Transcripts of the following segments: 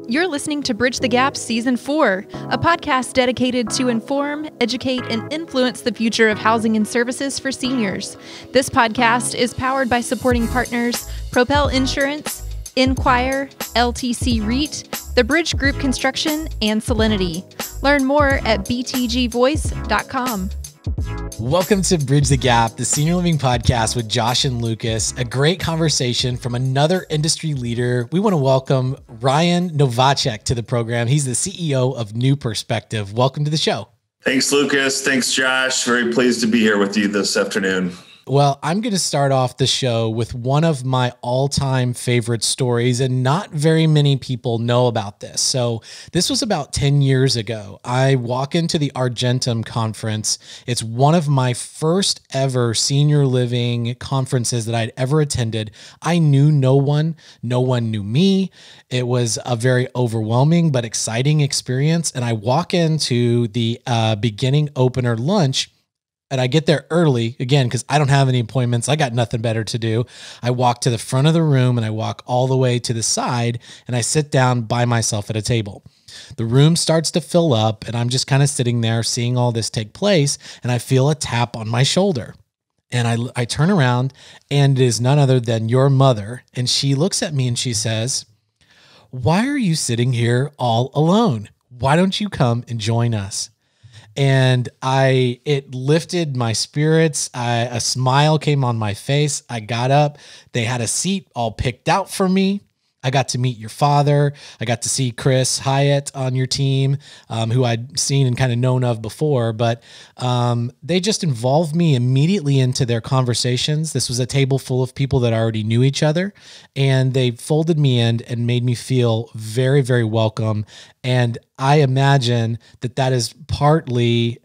You're listening to Bridge the Gap Season 4, a podcast dedicated to inform, educate, and influence the future of housing and services for seniors. This podcast is powered by supporting partners Propel Insurance, Enquire, LTC REIT, the Bridge Group Construction, and Solinity. Learn more at btgvoice.com. Welcome to Bridge the Gap, the senior living podcast with Josh and Lucas. A great conversation from another industry leader. We want to welcome Ryan Novaczyk to the program. He's the CEO of New Perspective. Welcome to the show. Thanks, Lucas. Thanks, Josh. Very pleased to be here with you this afternoon. Well, I'm going to start off the show with one of my all-time favorite stories, and not very many people know about this. So this was about 10 years ago. I walk into the Argentum conference. It's one of my first ever senior living conferences that I'd ever attended. I knew no one. No one knew me. It was a very overwhelming but exciting experience. And I walk into the beginning opener lunch, and I get there early, again, because I don't have any appointments. I got nothing better to do. I walk to the front of the room and I walk all the way to the side and I sit down by myself at a table. The room starts to fill up and I'm just kind of sitting there seeing all this take place, and I feel a tap on my shoulder. And I turn around, and it is none other than your mother. And she looks at me and she says, "Why are you sitting here all alone? Why don't you come and join us?" And it lifted my spirits. A smile came on my face. I got up. They had a seat all picked out for me. I got to meet your father. I got to see Chris Hyatt on your team, who I'd seen and kind of known of before, but they just involved me immediately into their conversations. This was a table full of people that already knew each other, and they folded me in and made me feel very, very welcome. And I imagine that is partly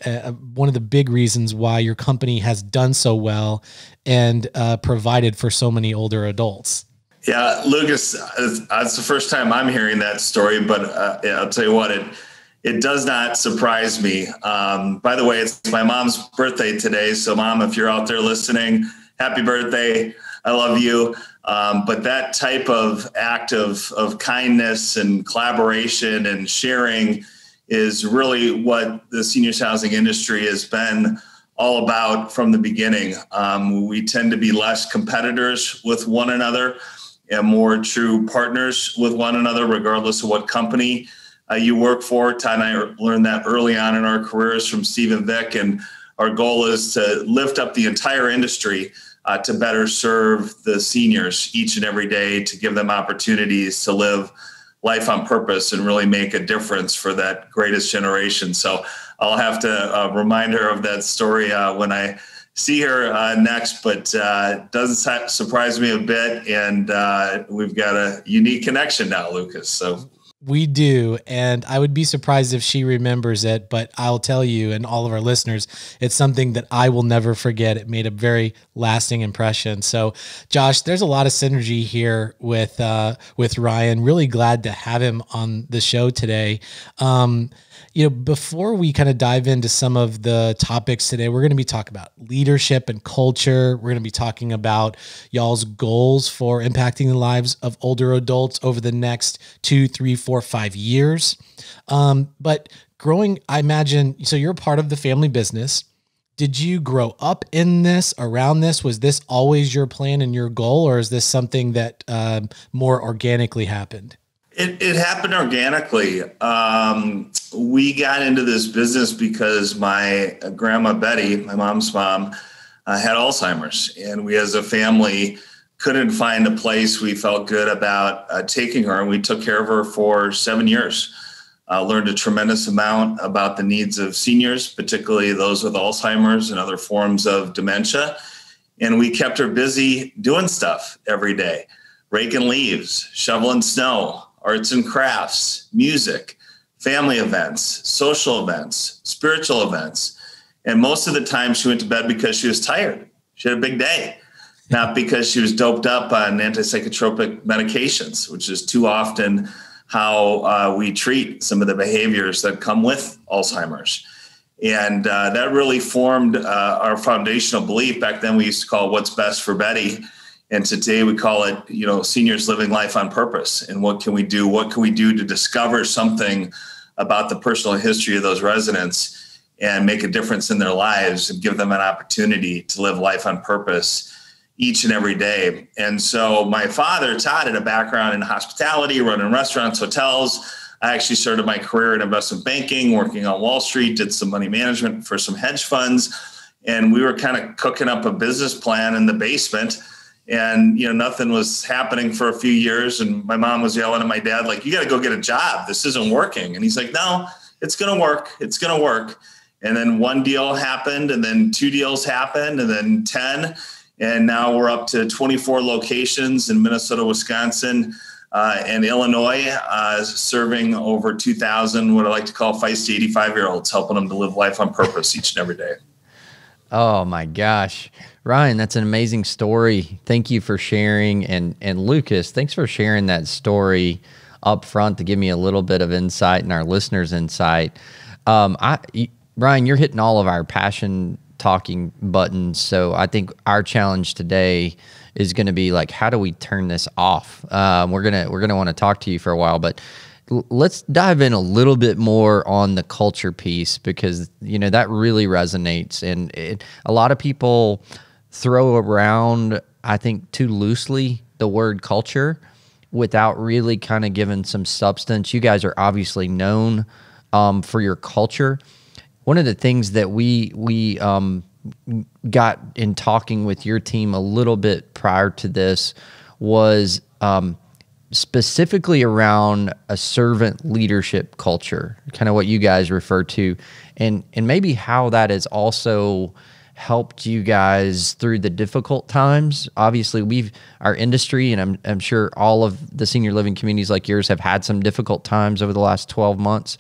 one of the big reasons why your company has done so well and provided for so many older adults. Yeah, Lucas, it's the first time I'm hearing that story, but I'll tell you what, it does not surprise me. By the way, it's my mom's birthday today. So Mom, if you're out there listening, happy birthday. I love you. But that type of act of kindness and collaboration and sharing is really what the seniors housing industry has been all about from the beginning. We tend to be less competitors with one another and more true partners with one another, regardless of what company you work for. Todd and I learned that early on in our careers from Steve and Vic, and our goal is to lift up the entire industry to better serve the seniors each and every day, to give them opportunities to live life on purpose and really make a difference for that greatest generation. So I'll have to remind her of that story when I see her next, but doesn't surprise me a bit. And we've got a unique connection now, Lucas. So we do. And I would be surprised if she remembers it, but I'll tell you and all of our listeners, it's something that I will never forget. It made a very lasting impression. So Josh, there's a lot of synergy here with Ryan. Really glad to have him on the show today. Before we kind of dive into some of the topics today, we're going to be talking about leadership and culture. We're going to be talking about y'all's goals for impacting the lives of older adults over the next 2, 3, 4, 5 years. But growing, I imagine, so you're part of the family business. Did you grow up in this, around this? Was this always your plan and your goal, or is this something that more organically happened? It happened organically. We got into this business because my grandma Betty, my mom's mom, had Alzheimer's, and we as a family couldn't find a place we felt good about taking her, and we took care of her for 7 years. Learned a tremendous amount about the needs of seniors, particularly those with Alzheimer's and other forms of dementia, and we kept her busy doing stuff every day, raking leaves, shoveling snow, arts and crafts, music, family events, social events, spiritual events. And most of the time she went to bed because she was tired. She had a big day, not because she was doped up on antipsychotropic medications, which is too often how we treat some of the behaviors that come with Alzheimer's. And that really formed our foundational belief. Back then we used to call it what's best for Betty. And today we call it, seniors living life on purpose. And what can we do? What can we do to discover something about the personal history of those residents and make a difference in their lives and give them an opportunity to live life on purpose each and every day? And so my father, Todd, had a background in hospitality, running restaurants, hotels. I actually started my career in investment banking, working on Wall Street, did some money management for some hedge funds. And we were kind of cooking up a business plan in the basement. And, nothing was happening for a few years. And my mom was yelling at my dad, like, you got to go get a job. This isn't working. And he's like, no, it's going to work. It's going to work. And then one deal happened, and then 2 deals happened, and then 10. And now we're up to 24 locations in Minnesota, Wisconsin, and Illinois, serving over 2,000, what I like to call feisty 85-year-olds, helping them to live life on purpose each and every day. Oh my gosh. Ryan, that's an amazing story. Thank you for sharing. And Lucas, thanks for sharing that story up front to give me a little bit of insight and our listeners' insight. Ryan, you're hitting all of our passion talking buttons. So I think our challenge today is going to be like, how do we turn this off? We're gonna want to talk to you for a while, but let's dive in a little bit more on the culture piece, because that really resonates, and a lot of people throw around, I think, too loosely the word culture without really kind of giving some substance. You guys are obviously known for your culture. One of the things that we got in talking with your team a little bit prior to this was specifically around a servant leadership culture, kind of what you guys refer to, and maybe how that has also helped you guys through the difficult times. Obviously, our industry, and I'm sure all of the senior living communities like yours have had some difficult times over the last 12 months,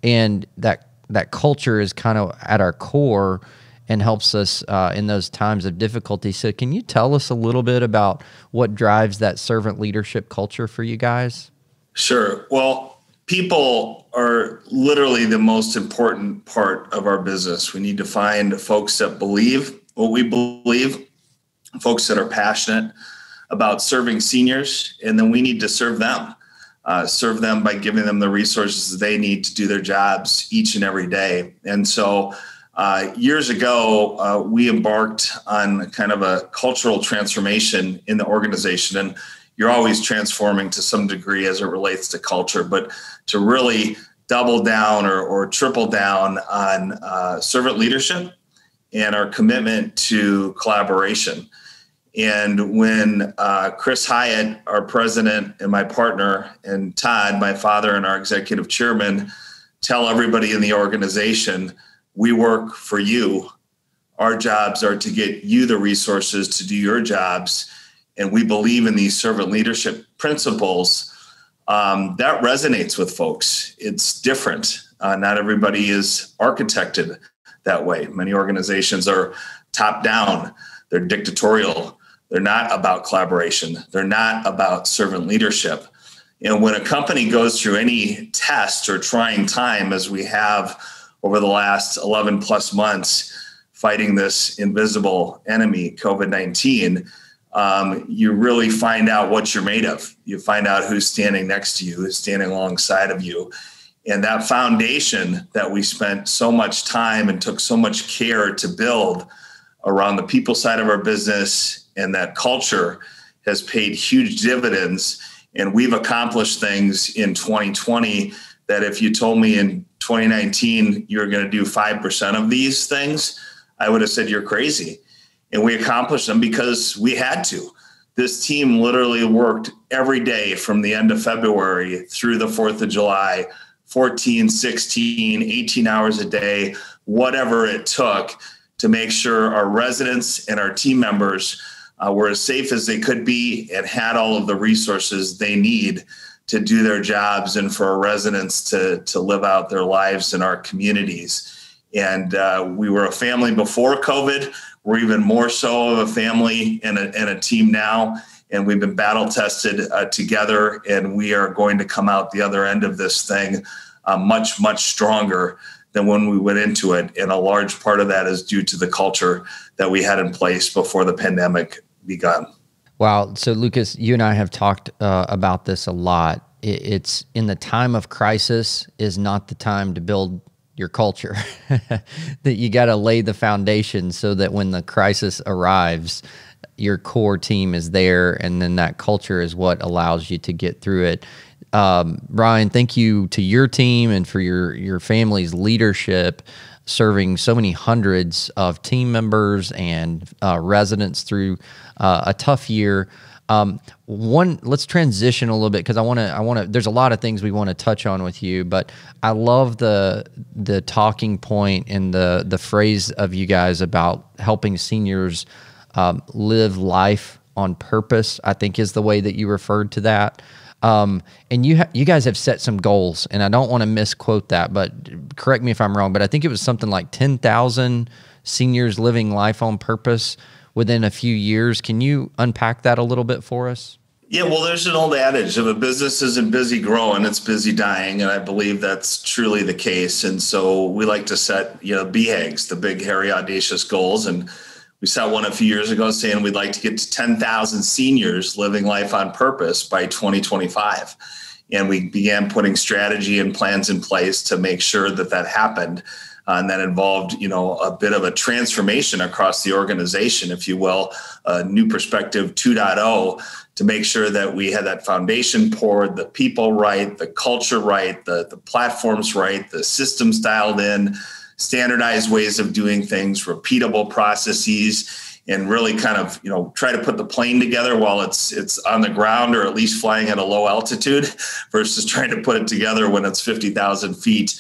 and that culture is kind of at our core and helps us in those times of difficulty. So can you tell us a little bit about what drives that servant leadership culture for you guys? Sure. Well, people are literally the most important part of our business. We need to find folks that believe what we believe, folks that are passionate about serving seniors, and then we need to serve them by giving them the resources they need to do their jobs each and every day. And so years ago, we embarked on kind of a cultural transformation in the organization. And you're always transforming to some degree as it relates to culture, but to really double down or triple down on servant leadership and our commitment to collaboration. And when Chris Hyatt, our president, and my partner, and Todd, my father and our executive chairman, tell everybody in the organization, we work for you. Our jobs are to get you the resources to do your jobs. And we believe in these servant leadership principles. That resonates with folks. It's different. Not everybody is architected that way. Many organizations are top down. They're dictatorial. They're not about collaboration. They're not about servant leadership. And when a company goes through any test or trying time, as we have over the last 11 plus months, fighting this invisible enemy, COVID-19, you really find out what you're made of. You find out who's standing next to you, who's standing alongside of you. And that foundation that we spent so much time and took so much care to build around the people side of our business and that culture has paid huge dividends. And we've accomplished things in 2020 that if you told me in 2019 you were going to do 5% of these things, I would have said you're crazy. And we accomplished them because we had to. This team literally worked every day from the end of February through the 4th of July, 14, 16, 18 hours a day, whatever it took to make sure our residents and our team members were as safe as they could be and had all of the resources they need to do their jobs and for our residents to live out their lives in our communities. And we were a family before COVID. We're even more so of a family and a team now. And we've been battle tested together. And we are going to come out the other end of this thing much, much stronger than when we went into it. And a large part of that is due to the culture that we had in place before the pandemic begun. Wow. So Lucas, you and I have talked about this a lot. It's in the time of crisis is not the time to build your culture. That you got to lay the foundation so that when the crisis arrives, your core team is there, and then that culture is what allows you to get through it. Ryan, thank you to your team and for your family's leadership, serving so many hundreds of team members and residents through a tough year. Let's transition a little bit, because I want to, there's a lot of things we want to touch on with you, but I love the talking point and the phrase of you guys about helping seniors live life on purpose, I think is the way that you referred to that. And you guys have set some goals, and I don't want to misquote that, but correct me if I'm wrong, but I think it was something like 10,000 seniors living life on purpose within a few years. Can you unpack that a little bit for us? Yeah, well, there's an old adage: if a business isn't busy growing, it's busy dying. And I believe that's truly the case. And so we like to set, BHAGs, the big, hairy, audacious goals. And we set one a few years ago saying we'd like to get to 10,000 seniors living life on purpose by 2025. And we began putting strategy and plans in place to make sure that that happened. And that involved, a bit of a transformation across the organization, if you will, a new perspective 2.0, to make sure that we had that foundation poured, the people right, the culture right, the platforms right, the systems dialed in, standardized ways of doing things, repeatable processes, and really kind of, try to put the plane together while it's on the ground, or at least flying at a low altitude, versus trying to put it together when it's 50,000 feet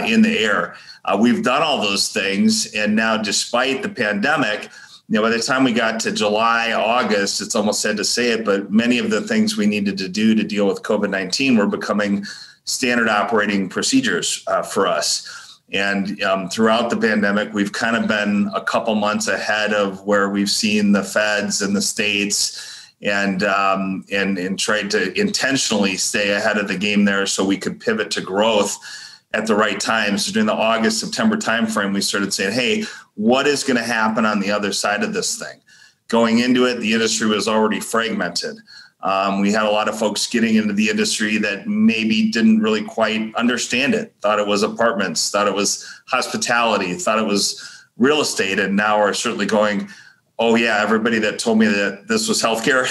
in the air. We've done all those things. And now, despite the pandemic, by the time we got to July, August, it's almost sad to say it, but many of the things we needed to do to deal with COVID-19 were becoming standard operating procedures for us. And throughout the pandemic, we've kind of been a couple months ahead of where we've seen the feds and the states, and tried to intentionally stay ahead of the game there so we could pivot to growth at the right time. So during the August, September timeframe, we started saying, hey, what is going to happen on the other side of this thing? Going into it, the industry was already fragmented. We had a lot of folks getting into the industry that maybe didn't really quite understand it, thought it was apartments, thought it was hospitality, thought it was real estate, and now are certainly going, oh yeah, everybody that told me that this was healthcare,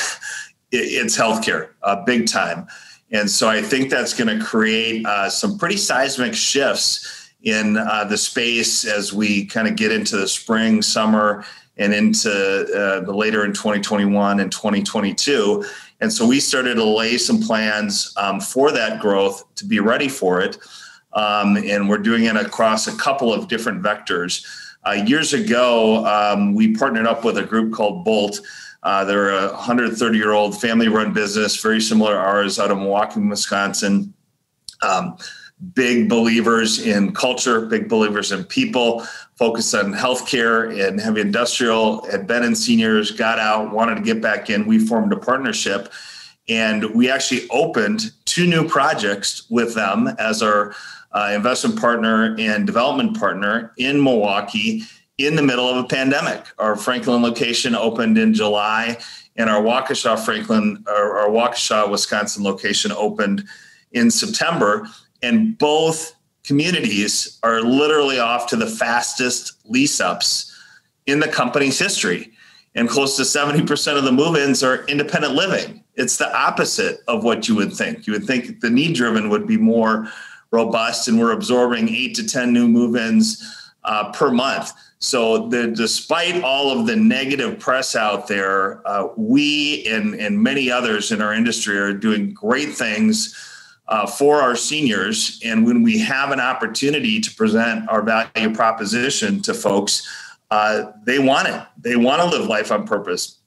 it's healthcare, big time. And so I think that's going to create some pretty seismic shifts in the space as we kind of get into the spring, summer, and into the later in 2021 and 2022. And so we started to lay some plans for that growth to be ready for it. And we're doing it across a couple of different vectors. Years ago, we partnered up with a group called Bolt. They're a 130-year-old family-run business, very similar to ours, out of Milwaukee, Wisconsin. Big believers in culture, big believers in people, focused on healthcare and heavy industrial, had been in seniors, got out, wanted to get back in. We formed a partnership, and we actually opened 2 new projects with them as our investment partner and development partner in Milwaukee in the middle of a pandemic. Our Franklin location opened in July, and our Waukesha, Wisconsin location opened in September. And both communities are literally off to the fastest lease ups in the company's history. And close to 70% of the move-ins are independent living. It's the opposite of what you would think. You would think the need-driven would be more robust, and we're absorbing 8 to 10 new move-ins per month. So despite all of the negative press out there, we and many others in our industry are doing great things for our seniors. And when we have an opportunity to present our value proposition to folks, they want it. They want to live life on purpose.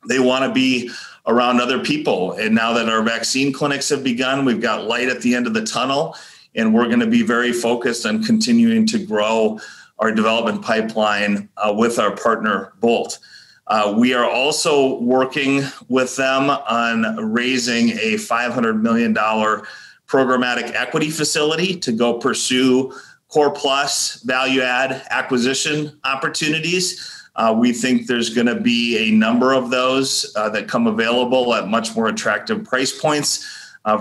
They want to be around other people. And now that our vaccine clinics have begun, we've got light at the end of the tunnel, and we're going to be very focused on continuing to grow our development pipeline with our partner, Bolt. We are also working with them on raising a $500 million programmatic equity facility to go pursue core plus value add acquisition opportunities. We think there's going to be a number of those that come available at much more attractive price points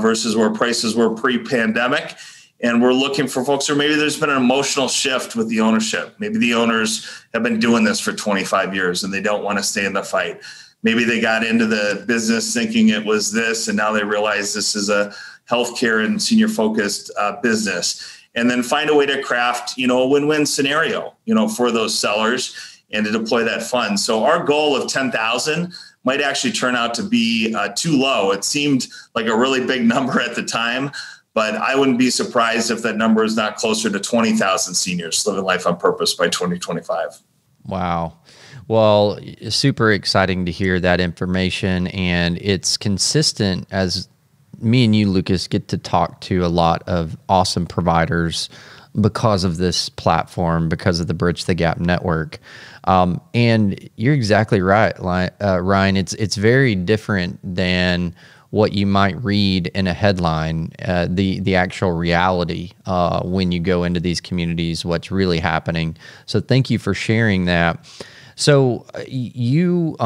versus where prices were pre-pandemic. And we're looking for folks, or maybe there's been an emotional shift with the ownership. Maybe the owners have been doing this for 25 years and they don't want to stay in the fight. Maybe they got into the business thinking it was this, and now they realize this is a healthcare and senior focused business. And then find a way to craft, a win-win scenario, for those sellers and to deploy that fund. So our goal of 10,000 might actually turn out to be too low. It seemed like a really big number at the time, but I wouldn't be surprised if that number is not closer to 20,000 seniors living life on purpose by 2025. Wow. Well, super exciting to hear that information. And it's consistent as me and you, Lucas, get to talk to a lot of awesome providers because of this platform, because of the Bridge the Gap network. And you're exactly right, Ryan. It's very different than what you might read in a headline, the actual reality when you go into these communities, what's really happening. So thank you for sharing that. So you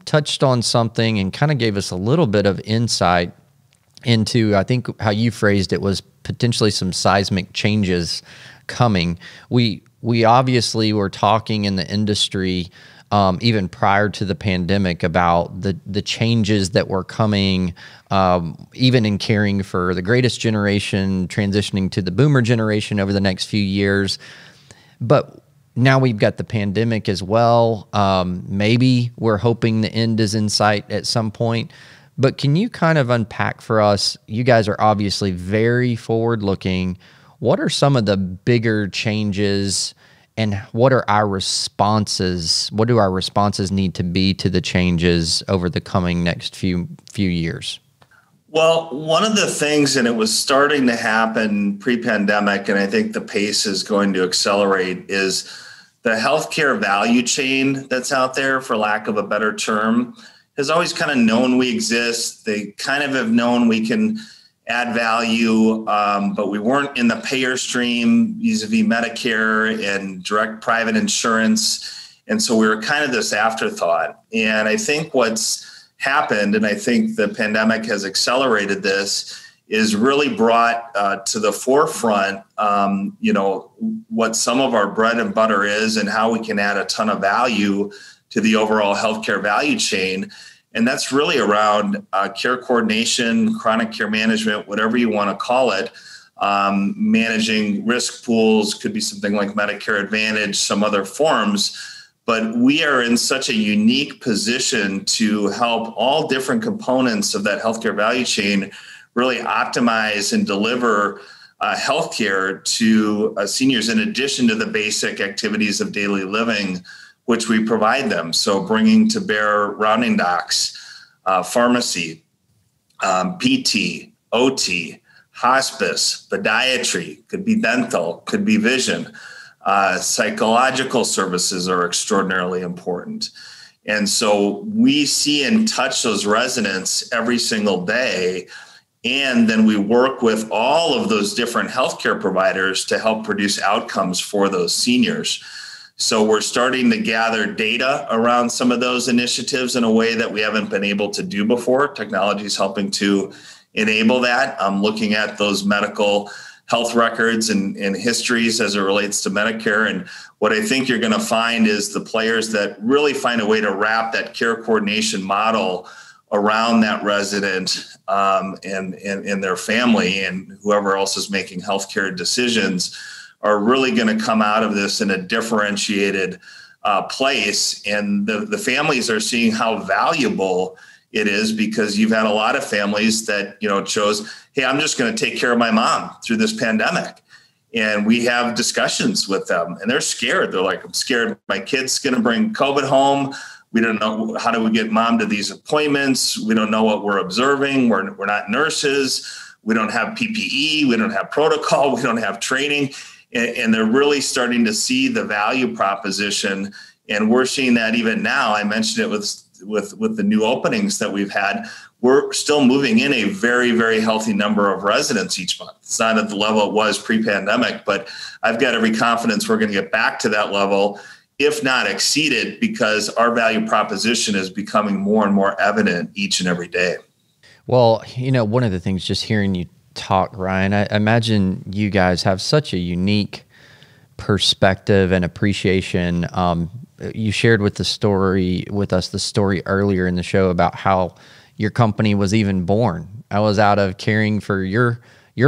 touched on something and kind of gave us a little bit of insight into, I think how you phrased it was potentially some seismic changes coming. We obviously were talking in the industry even prior to the pandemic about the changes that were coming, even in caring for the greatest generation, transitioning to the boomer generation over the next few years. But now we've got the pandemic as well. Maybe we're hoping the end is in sight at some point. But can you kind of unpack for us? You guys are obviously very forward-looking. What are some of the bigger changes, and what are our responses? What do our responses need to be to the changes over the coming next few years? Well, one of the things, and it was starting to happen pre-pandemic, and I think the pace is going to accelerate, is the healthcare value chain that's out there, for lack of a better term, has always kind of known we exist. They kind of have known we can add value, but we weren't in the payer stream vis-a-vis Medicare and direct private insurance. And so we were kind of this afterthought. And I think what's happened, and I think the pandemic has accelerated this, is really brought to the forefront, what some of our bread and butter is and how we can add a ton of value to the overall healthcare value chain. And that's really around care coordination, chronic care management, whatever you want to call it, managing risk pools, could be something like Medicare Advantage, some other forms. But we are in such a unique position to help all different components of that healthcare value chain really optimize and deliver healthcare to seniors in addition to the basic activities of daily living, which we provide them. So bringing to bear rounding docs, pharmacy, PT, OT, hospice, podiatry, could be dental, could be vision. Psychological services are extraordinarily important. And so we see and touch those residents every single day. And then we work with all of those different healthcare providers to help produce outcomes for those seniors. So we're starting to gather data around some of those initiatives in a way that we haven't been able to do before. Technology is helping to enable that. I'm looking at those medical health records and histories as it relates to Medicare. And what I think you're going to find is the players that really find a way to wrap that care coordination model around that resident and their family and whoever else is making healthcare decisions are really going to come out of this in a differentiated place. And the families are seeing how valuable it is, because you've had a lot of families that, chose, hey, I'm just going to take care of my mom through this pandemic. And we have discussions with them and they're scared. They're like, I'm scared my kid's going to bring COVID home. We don't know, how do we get mom to these appointments? We don't know what we're observing. We're not nurses. We don't have PPE. We don't have protocol. We don't have training. And they're really starting to see the value proposition. And we're seeing that even now. I mentioned it with the new openings that we've had. We're still moving in a very, very healthy number of residents each month. It's not at the level it was pre-pandemic, but I've got every confidence we're going to get back to that level. if not exceeded, because our value proposition is becoming more and more evident each and every day. Well, one of the things, just hearing you talk, Ryan, I imagine you guys have such a unique perspective and appreciation. You shared with us the story earlier in the show about how your company was even born. I was out of caring for your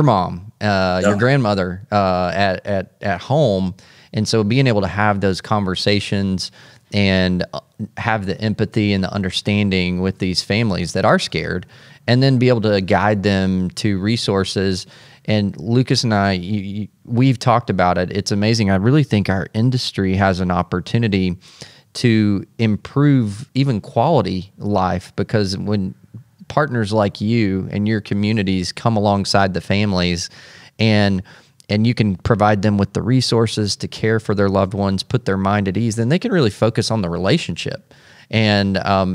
mom, your grandmother at home. And so being able to have those conversations and have the empathy and the understanding with these families that are scared, and then be able to guide them to resources. And Lucas and I, we've talked about it. It's amazing. I really think our industry has an opportunity to improve even quality life, because when partners like you and your communities come alongside the families, and you can provide them with the resources to care for their loved ones, put their mind at ease, then they can really focus on the relationship and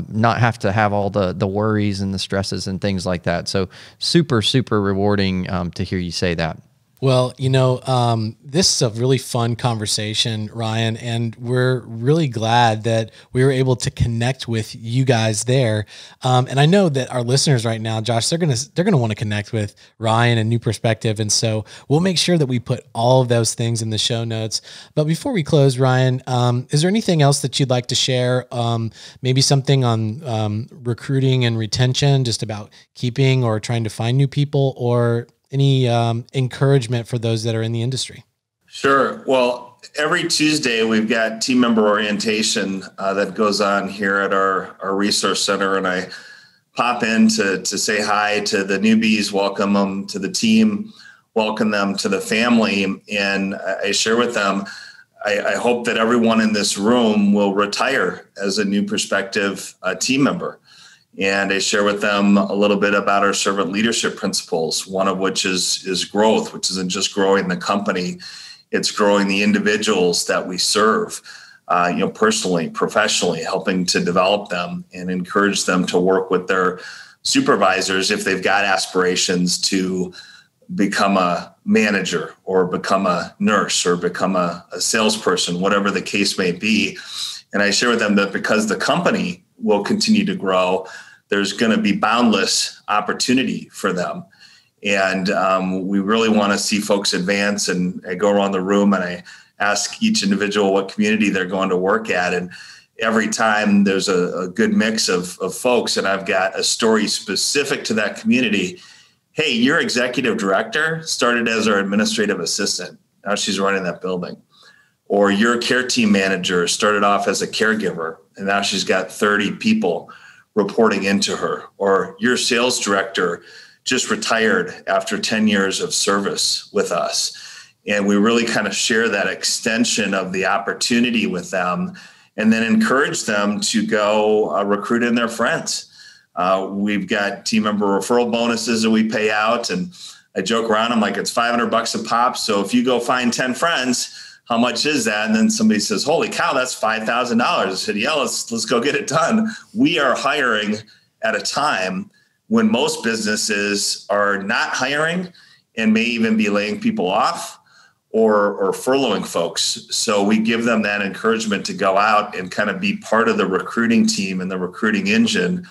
not have to have all the worries and the stresses and things like that. So super, super rewarding to hear you say that. Well, this is a really fun conversation, Ryan, and we're really glad that we were able to connect with you guys there. And I know that our listeners right now, Josh, they're gonna want to connect with Ryan and New Perspective, and so we'll make sure that we put all of those things in the show notes. But before we close, Ryan, is there anything else that you'd like to share? Maybe something on recruiting and retention, just about keeping or trying to find new people, or any encouragement for those that are in the industry? Sure. Well, every Tuesday we've got team member orientation that goes on here at our resource center, and I pop in to say hi to the newbies, welcome them to the team, welcome them to the family, and I share with them, I hope that everyone in this room will retire as a New Perspective team member. And I share with them a little bit about our servant leadership principles, one of which is growth, which isn't just growing the company, it's growing the individuals that we serve, personally, professionally, helping to develop them and encourage them to work with their supervisors if they've got aspirations to become a manager or become a nurse or become a salesperson, whatever the case may be. And I share with them that because the company will continue to grow, there's going to be boundless opportunity for them. And we really want to see folks advance. And I go around the room and I ask each individual what community they're going to work at. And every time there's a good mix of folks, and I've got a story specific to that community. Hey, your executive director started as our administrative assistant. Now she's running that building. Or your care team manager started off as a caregiver, and now she's got 30 people reporting into her. Or your sales director just retired after 10 years of service with us. And we really kind of share that extension of the opportunity with them, and then encourage them to go recruit in their friends. We've got team member referral bonuses that we pay out. And I joke around, I'm like, it's $500 a pop. So if you go find 10 friends, how much is that? And then somebody says, holy cow, that's $5,000. I said, yeah, let's go get it done. We are hiring at a time when most businesses are not hiring and may even be laying people off or furloughing folks. So we give them that encouragement to go out and kind of be part of the recruiting team and the recruiting engine.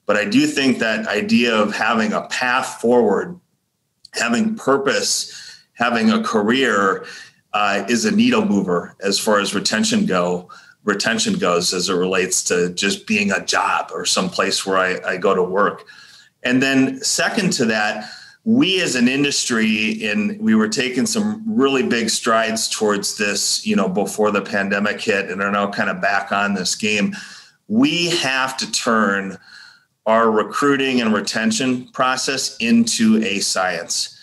But I do think that idea of having a path forward, having purpose, having a career is a needle mover as far as retention goes as it relates to just being a job or some place where I go to work. And then second to that, we as an industry, and we were taking some really big strides towards this, before the pandemic hit, and are now kind of back on this game. We have to turn our recruiting and retention process into a science,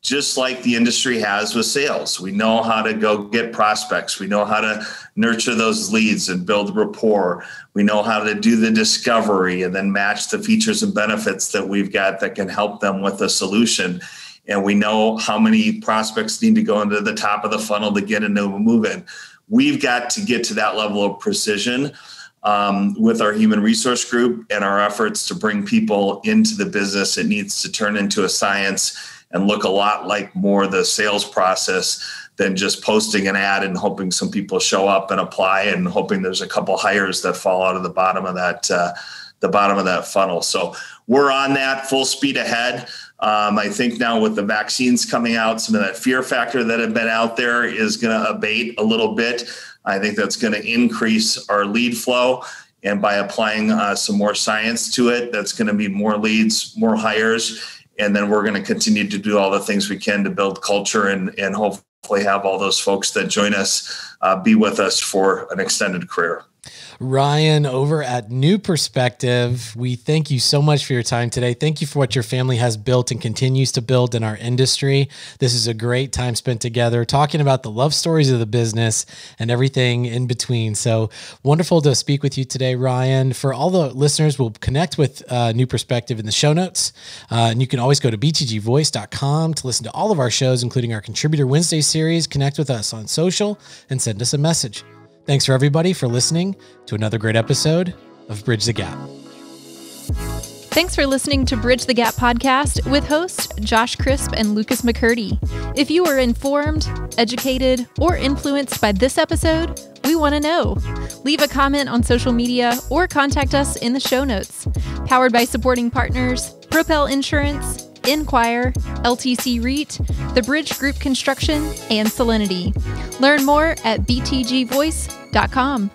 just like the industry has with sales. We know how to go get prospects. We know how to nurture those leads and build rapport. We know how to do the discovery and then match the features and benefits that we've got that can help them with a solution. And we know how many prospects need to go into the top of the funnel to get into a move-in. We've got to get to that level of precision with our human resource group and our efforts to bring people into the business. It needs to turn into a science and look a lot like more the sales process than just posting an ad and hoping some people show up and apply and hoping there's a couple hires that fall out of the bottom of that funnel. So we're on that full speed ahead. I think now with the vaccines coming out, some of that fear factor that had been out there is going to abate a little bit. I think that's going to increase our lead flow. And by applying some more science to it, that's going to be more leads, more hires. And then we're going to continue to do all the things we can to build culture and hopefully have all those folks that join us be with us for an extended career. Ryan, over at New Perspective, we thank you so much for your time today. Thank you for what your family has built and continues to build in our industry. This is a great time spent together talking about the love stories of the business and everything in between. So wonderful to speak with you today, Ryan. For all the listeners, we'll connect with New Perspective in the show notes. And you can always go to btgvoice.com to listen to all of our shows, including our Contributor Wednesday series. Connect with us on social and send us a message. Thanks for everybody for listening to another great episode of Bridge the Gap. Thanks for listening to Bridge the Gap podcast with hosts Josh Crisp and Lucas McCurdy. If you were informed, educated, or influenced by this episode, we want to know. Leave a comment on social media or contact us in the show notes. Powered by supporting partners, Propel Insurance, Enquire, LTC REIT, The Bridge Group Construction, and Solinity. Learn more at btgvoice.com.